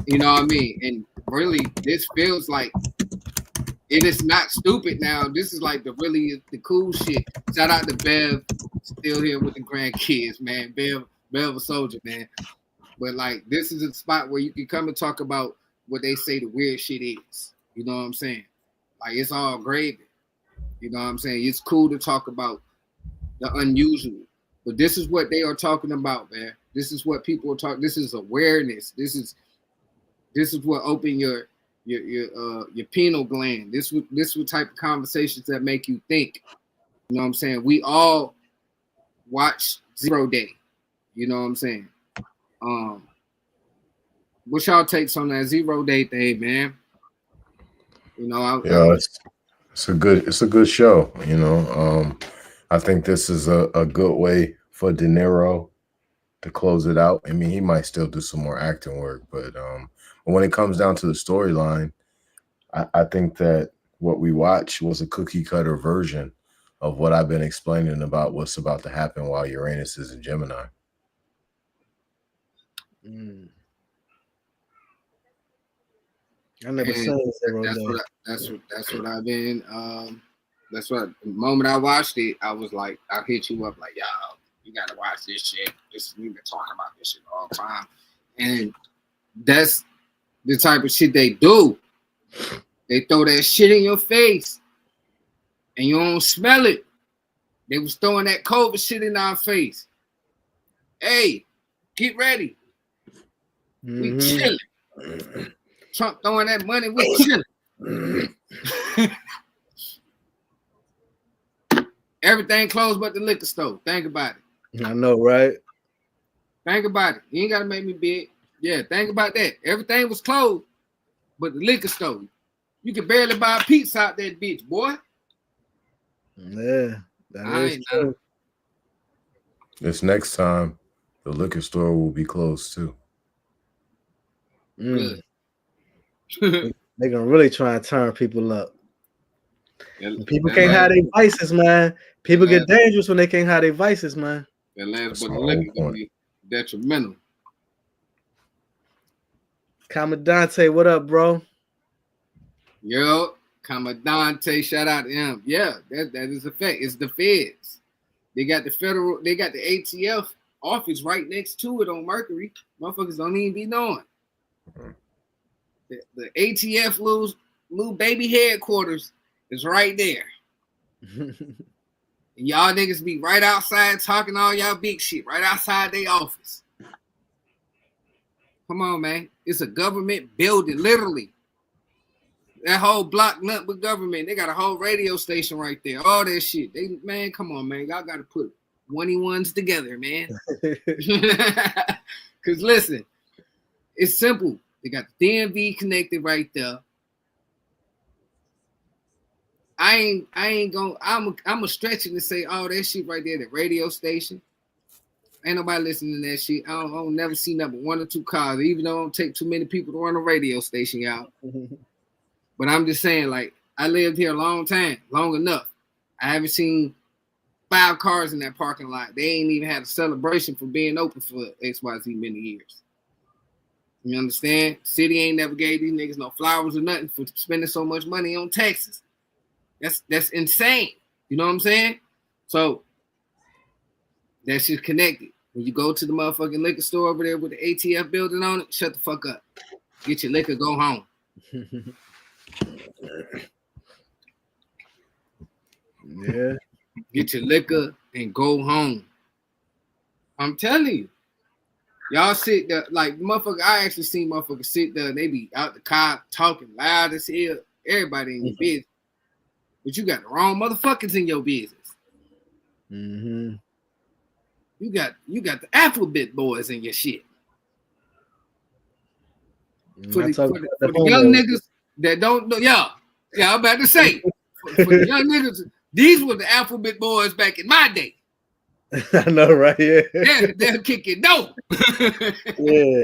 [SPEAKER 1] You know what I mean? And really, this feels like it is not stupid now. This is like the cool shit. Shout out to Bev, still here with the grandkids, man. Bev a soldier, man. But like, this is a spot where you can come and talk about what they say the weird shit is. You know what I'm saying? Like, it's all gravy. You know what I'm saying? It's cool to talk about the unusual. But this is what they are talking about, man. This is what people are talking. This is awareness. This is what open your pineal gland. This what type of conversations that make you think. You know what I'm saying? We all watch 0 Day. You know what I'm saying? What's y'all takes on that 0 Day thing, man? You know,
[SPEAKER 2] it's a good show. You know, I think this is a good way for De Niro to close it out. I mean, he might still do some more acting work, but when it comes down to the storyline, I think that what we watched was a cookie cutter version of what I've been explaining about what's about to happen while Uranus is in Gemini.
[SPEAKER 3] I never seen
[SPEAKER 1] that's what I've been. That's what the moment I watched it, I was like, I hit you up like, y'all, you gotta watch this shit. We've been talking about this shit all the time, and that's the type of shit they do. They throw that shit in your face, and you don't smell it. They was throwing that COVID shit in our face. Hey, get ready. We chilling. Trump throwing that money, we chilling. Everything closed but the liquor store. Think about it.
[SPEAKER 3] I know, right?
[SPEAKER 1] Think about it. You ain't gotta make me big. Yeah, think about that. Everything was closed but the liquor store. You can barely buy a pizza out that bitch, boy.
[SPEAKER 3] Yeah, that is true.
[SPEAKER 2] This next time, the liquor store will be closed too.
[SPEAKER 3] They're gonna really try and turn people up. People can't hide their vices, man. People get dangerous when they can't hide their vices, man.
[SPEAKER 1] That last but the liquor gonna be detrimental.
[SPEAKER 3] Commandante, what up, bro?
[SPEAKER 1] Yo, Commandante, shout out to him. Yeah, that is a fact. It's the feds. They got the ATF office right next to it on Mercury. Motherfuckers don't even be knowing. The ATF little baby headquarters is right there. And y'all niggas be right outside talking all y'all big shit right outside their office. Come on, man. It's a government building, literally. That whole block nothing but government. They got a whole radio station right there. All that shit. Man, come on, man. Y'all got to put 1-1s together, man. Because listen, it's simple. They got the DMV connected right there. I'm a stretch it and say, oh, that shit right there, the radio station. Ain't nobody listening to that shit. I don't never see nothing but 1 or 2 cars, even though it don't take too many people to run a radio station, y'all. But I'm just saying, like, I lived here a long time, long enough. I haven't seen 5 cars in that parking lot. They ain't even had a celebration for being open for XYZ many years. You understand? City ain't never gave these niggas no flowers or nothing for spending so much money on taxes. That's insane. You know what I'm saying? So that shit's connected. When you go to the motherfucking liquor store over there with the ATF building on it, shut the fuck up. Get your liquor, go home.
[SPEAKER 3] Yeah.
[SPEAKER 1] Get your liquor and go home. I'm telling you. Y'all sit there like motherfucker. I actually seen motherfuckers sit there and they be out the car talking loud as hell. Everybody in your business. But you got the wrong motherfuckers in your business.
[SPEAKER 3] Mm-hmm.
[SPEAKER 1] You got the alphabet boys in your shit. For the young niggas that don't know, I'm about to say, for the young niggas, these were the alphabet boys back in my day.
[SPEAKER 3] I know, right? Yeah.
[SPEAKER 1] They're kicking dope.
[SPEAKER 3] Yeah.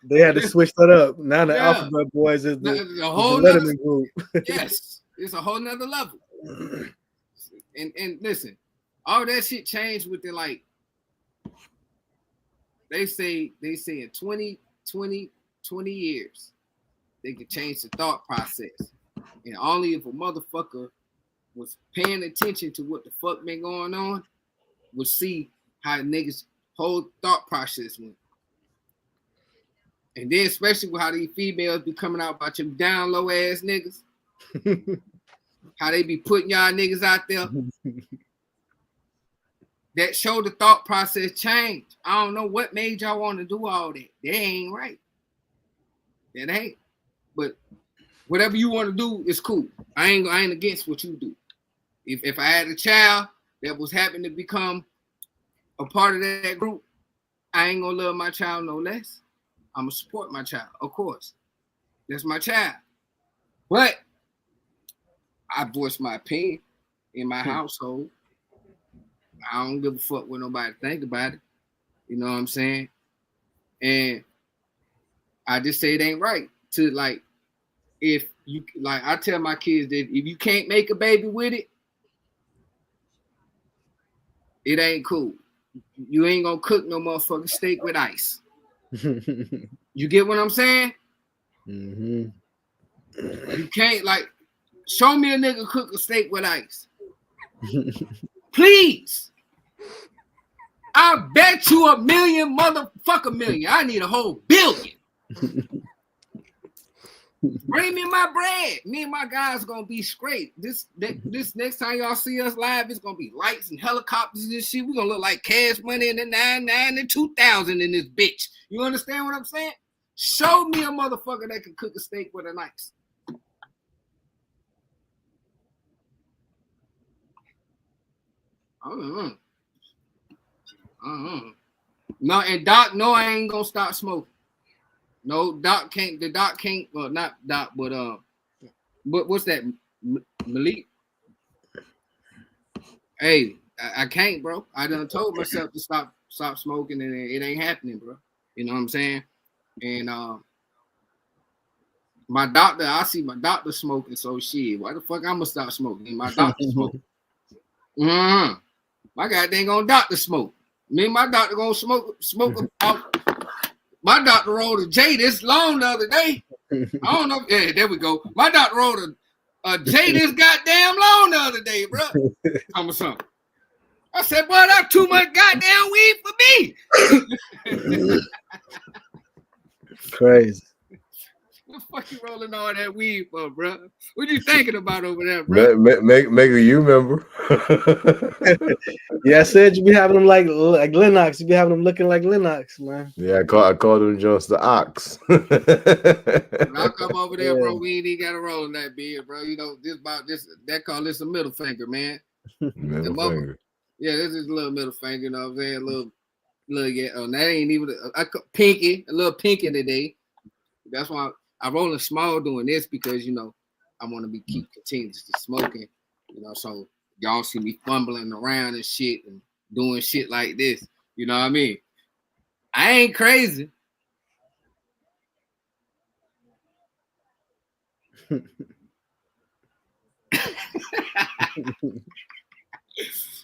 [SPEAKER 3] They had to switch that up. Now the alphabet boys is the whole Letterman group.
[SPEAKER 1] Yes, it's a whole nother level. And listen, all that shit changed within like they say in 20 years they could change the thought process. And only if a motherfucker was paying attention to what the fuck been going on would see how niggas whole thought process went. And then especially with how these females be coming out about them down low ass niggas. How they be putting y'all niggas out there. That show the thought process change. I don't know what made y'all want to do all that. That ain't right. That ain't. But whatever you want to do is cool. I ain't against what you do. If I had a child that was happen to become a part of that group, I ain't gonna love my child no less. I'm gonna support my child, of course. That's my child. But I voice my opinion in my household. I don't give a fuck what nobody think about it. You know what I'm saying? And I just say it ain't right to like, if you like, I tell my kids that if you can't make a baby with it, it ain't cool. You ain't gonna cook no motherfucking steak with ice. You get what I'm saying?
[SPEAKER 3] Mm-hmm.
[SPEAKER 1] You can't like show me a nigga cook a steak with ice. Please. I bet you $1 million, motherfucker million. I need a whole billion. Bring me my bread. Me and my guys gonna be straight. This next time y'all see us live, it's gonna be lights and helicopters and shit. We're gonna look like Cash Money in the 99 and 2000 in this bitch. You understand what I'm saying? Show me a motherfucker that can cook a steak with an ice. No, and Doc, no, I ain't gonna stop smoking. No, Doc can't. The Doc can't. Well, not Doc, but what's that? Malik. Hey, I can't, bro. I done told myself to stop smoking, and it ain't happening, bro. You know what I'm saying? And my doctor, I see my doctor smoking, so shit. Why the fuck I'm gonna stop smoking? My doctor smoking. My goddamn gonna doctor smoke. Me and my doctor gonna smoke out. My doctor rolled a J this long the other day. I don't know. Yeah, there we go. My doctor rolled a J this goddamn long the other day, bro. Tell me something. I said, boy, that's too much goddamn weed for me.
[SPEAKER 3] Crazy.
[SPEAKER 1] What the fuck you rolling all that weed for, bro? What you thinking about over there, bro?
[SPEAKER 2] Make you remember.
[SPEAKER 3] Yeah, I said you be having them like Lennox. You be having them looking like Lennox, man.
[SPEAKER 2] Yeah, I called them just the ox.
[SPEAKER 1] When I come over there, bro, we ain't even got to roll in that beard, bro. You know, that call this a middle finger, man.
[SPEAKER 2] Middle finger.
[SPEAKER 1] Yeah, this is a little middle finger, you know what I'm saying? A little yeah. That ain't even a little pinky today. That's why I rolling small doing this, because you know I want to keep continuously smoking, you know. So y'all see me fumbling around and shit and doing shit like this, you know what I mean? I ain't crazy.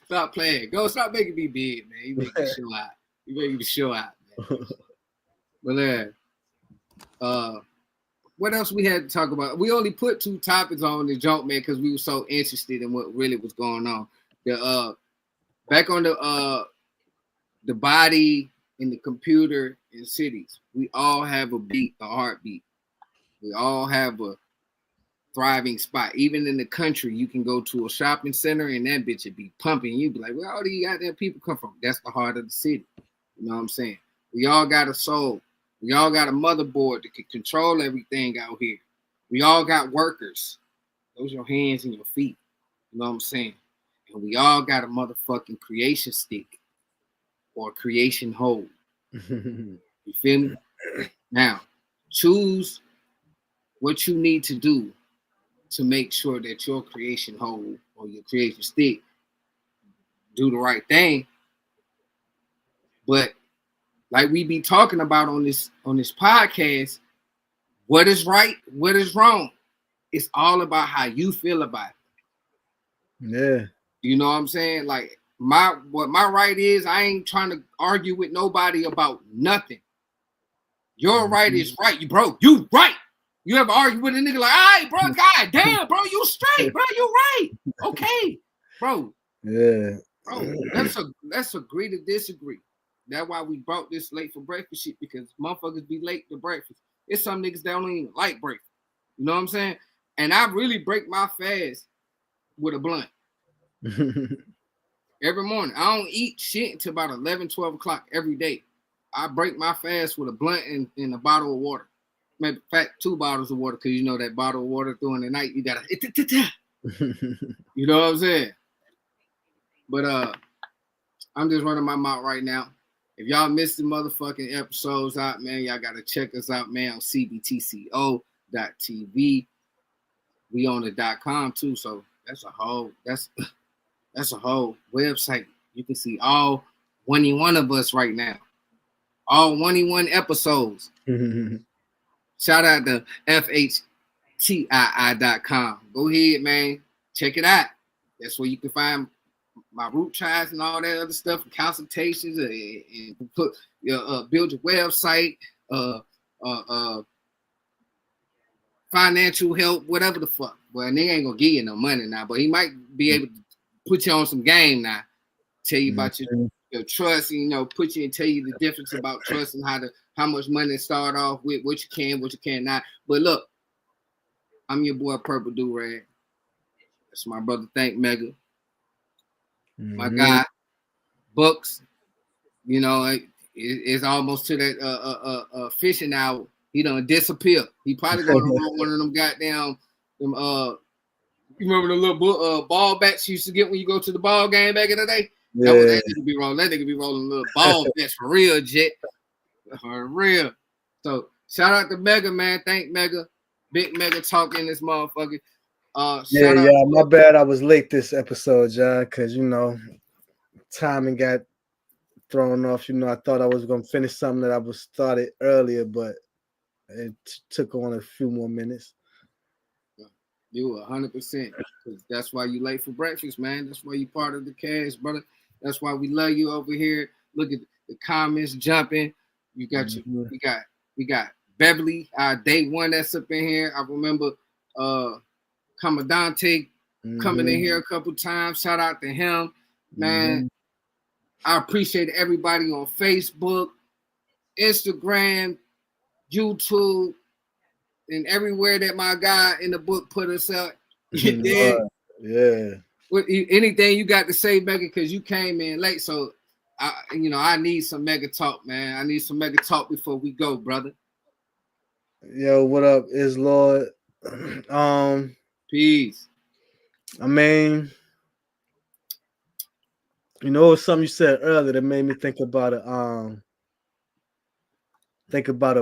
[SPEAKER 1] Stop playing. Go stop making me big, man. You make me show out. You make me show out, man. But what else we had to talk about? We only put 2 topics on the jump, man, because we were so interested in what really was going on. Back on the body in the computer in cities, we all have a heartbeat. We all have a thriving spot. Even in the country, you can go to a shopping center and that bitch would be pumping. You'd be like, where all these goddamn people come from? That's the heart of the city. You know what I'm saying? We all got a soul. We all got a motherboard that can control everything out here. We all got workers. Those are your hands and your feet. You know what I'm saying? And we all got a motherfucking creation stick or creation hole. You feel me? Now, choose what you need to do to make sure that your creation hole or your creation stick do the right thing. But like we be talking about on this podcast, what is right, what is wrong? It's all about how you feel about it.
[SPEAKER 3] Yeah.
[SPEAKER 1] You know what I'm saying? Like what my right is, I ain't trying to argue with nobody about nothing. Your right is right. You right. You ever argue with a nigga like, all right, bro, god damn, bro, you straight, bro, you right. Okay, bro.
[SPEAKER 3] Yeah.
[SPEAKER 1] Bro, let's agree to disagree. That's why we brought this late for breakfast shit, because motherfuckers be late to breakfast. It's some niggas that don't even like breakfast. You know what I'm saying? And I really break my fast with a blunt. Every morning. I don't eat shit until about 11, 12 o'clock every day. I break my fast with a blunt and a bottle of water. Maybe in fact 2 bottles of water, because you know that bottle of water during the night, you gotta you know what I'm saying? But I'm just running my mouth right now. If y'all missed the motherfucking episodes out, man, y'all gotta check us out, man, on cbtco.tv. We on the .com too, so that's a whole website. You can see all 21 of us right now. All 21 episodes. Shout out to FHTII.com. Go ahead, man. Check it out. That's where you can find my root charts and all that other stuff, and consultations, and put build your website, financial help, whatever the fuck. Well, they ain't gonna give you no money now, but he might be able to put you on some game now. Tell you about your trust, you know, put you and tell you the difference about trust and how much money to start off with, what you can, what you cannot. But look, I'm your boy Purple Do-Rag. That's my brother Thank Mega. My guy, Books. You know, it's almost to that fishing hour. He done disappear. He probably gonna roll one of them goddamn you remember the little ball bats you used to get when you go to the ball game back in the day?
[SPEAKER 3] Yeah.
[SPEAKER 1] That nigga be rolling. That nigga be rolling little ball bats for real, Jet. For real. So shout out to Mega, man. Thank Mega. Big Mega talking this motherfucker.
[SPEAKER 3] My bad. I was late this episode, John, because you know, timing got thrown off. You know, I thought I was gonna finish something that I was started earlier, but it took on a few more minutes.
[SPEAKER 1] You 100%. That's why you late for breakfast, man. That's why you part of the cast, brother. That's why we love you over here. Look at the comments jumping. You got we got Beverly, day one that's up in here. I remember Commandante coming in here a couple times. Shout out to him, man. I appreciate everybody on Facebook, Instagram, YouTube, and everywhere that my guy in the book put us up.
[SPEAKER 3] Yeah.
[SPEAKER 1] Anything you got to say, Mega, because you came in late. So, I need some Mega talk, man. I need some Mega talk before we go, brother.
[SPEAKER 3] Yo, what up, is Lord?
[SPEAKER 1] Peace.
[SPEAKER 3] I mean, you know, it was something you said earlier that made me think about a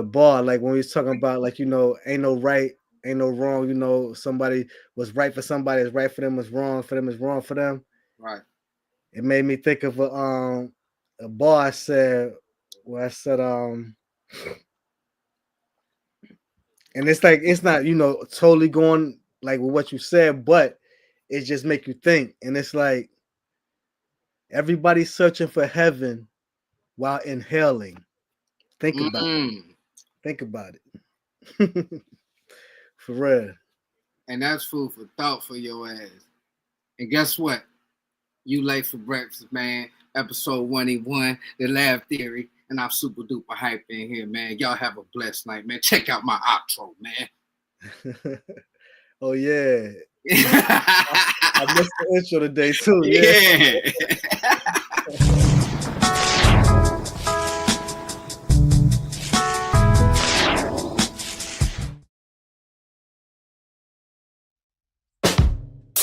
[SPEAKER 3] bar. Like when we was talking about, like, you know, ain't no right, ain't no wrong. You know, somebody was right for somebody, is right for them, is wrong for them, is wrong for them.
[SPEAKER 1] Right.
[SPEAKER 3] It made me think of a bar I said, and it's like, it's not, you know, totally going like with what you said, but it just make you think. And it's like, everybody's searching for heaven while inhaling. Think about it. Think about it. For real.
[SPEAKER 1] And that's food for thought for your ass. And guess what? You late for breakfast, man. Episode 181, The Lab Theory. And I'm super duper hype in here, man. Y'all have a blessed night, man. Check out my outro, man.
[SPEAKER 3] Oh yeah. I missed the intro today too. Yeah.
[SPEAKER 1] Yeah.